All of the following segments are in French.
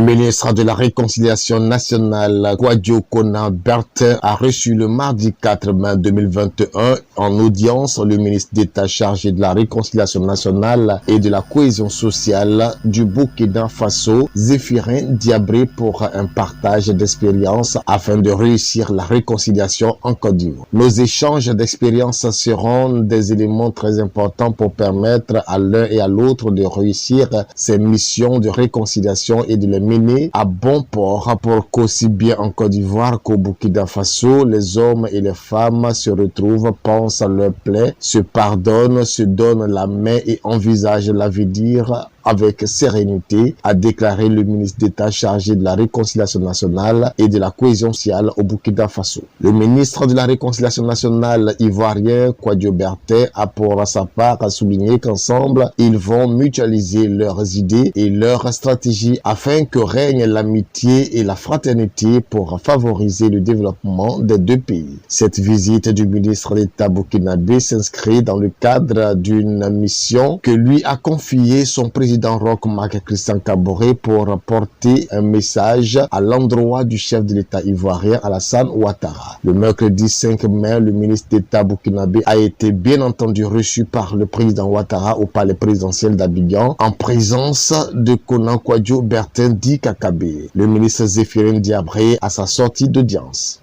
ministre de la Réconciliation nationale, Kwadwo Kona Bertin, a reçu le mardi 4 mai 2021 en audience le ministre d'État chargé de la Réconciliation nationale et de la cohésion sociale du Burkina Faso, Zéphirin Diabré, pour un partage d'expériences afin de réussir la réconciliation en Côte d'Ivoire. Nos échanges d'expériences seront des éléments très importants pour permettre à l'un et à l'autre de réussir ces missions de réconciliation et de les mener à bon port pour qu'aussi bien en Côte d'Ivoire qu'au Burkina Faso, les hommes et les femmes se retrouvent, pensent à leur plaie, se pardonnent, se donnent la main et envisagent l'avenir avec sérénité, a déclaré le ministre d'État chargé de la Réconciliation nationale et de la cohésion sociale au Burkina Faso. Le ministre de la Réconciliation nationale ivoirien, Kwadwo Bertin, a pour sa part souligné qu'ensemble, ils vont mutualiser leurs idées et leurs stratégies afin que règne l'amitié et la fraternité pour favoriser le développement des deux pays. Cette visite du ministre d'État burkinabé s'inscrit dans le cadre d'une mission que lui a confiée son président Roch Marc Christian Kaboré pour porter un message à l'endroit du chef de l'État ivoirien Alassane Ouattara. Le mercredi 5 mai, le ministre d'État burkinabé a été bien entendu reçu par le président Ouattara au palais présidentiel d'Abidjan en présence de Kona Kwadwo Bertin dit Kakabé. Le ministre Zéphirin Diabré à sa sortie d'audience.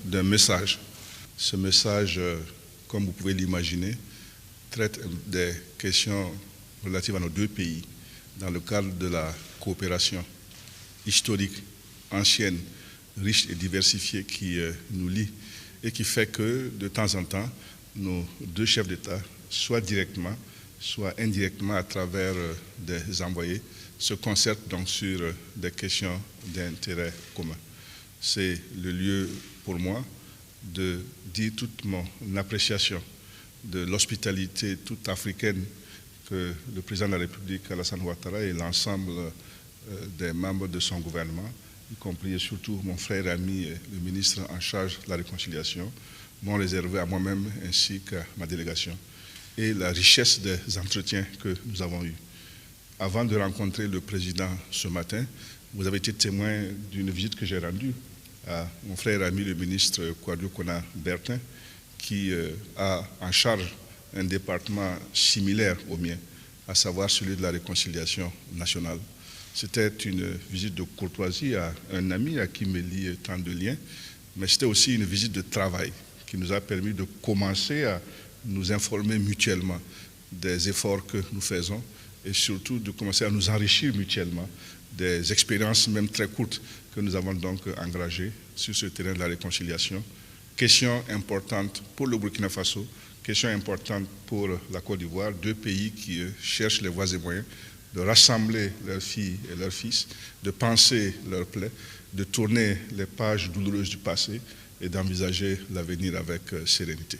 D'un message. Ce message, comme vous pouvez l'imaginer, traite des questions relatives à nos deux pays dans le cadre de la coopération historique, ancienne, riche et diversifiée qui nous lie et qui fait que de temps en temps, nos deux chefs d'État, soit directement, soit indirectement à travers des envoyés, se concertent donc sur des questions d'intérêt commun. C'est le lieu pour moi de dire toute mon appréciation de l'hospitalité toute africaine que le président de la République, Alassane Ouattara, et l'ensemble des membres de son gouvernement, y compris et surtout mon frère et ami, le ministre en charge de la réconciliation, m'ont réservé à moi-même ainsi qu'à ma délégation, et la richesse des entretiens que nous avons eus. Avant de rencontrer le président ce matin, vous avez été témoin d'une visite que j'ai rendue à mon frère et ami, le ministre Kwadwo Kona Bertin, qui a en charge un département similaire au mien, à savoir celui de la réconciliation nationale. C'était une visite de courtoisie à un ami à qui me lie tant de liens, mais c'était aussi une visite de travail qui nous a permis de commencer à nous informer mutuellement des efforts que nous faisons et surtout de commencer à nous enrichir mutuellement des expériences même très courtes que nous avons donc engagées sur ce terrain de la réconciliation. Question importante pour le Burkina Faso, question importante pour la Côte d'Ivoire, deux pays qui cherchent les voies et moyens de rassembler leurs filles et leurs fils, de penser leurs plaies, de tourner les pages douloureuses du passé et d'envisager l'avenir avec sérénité.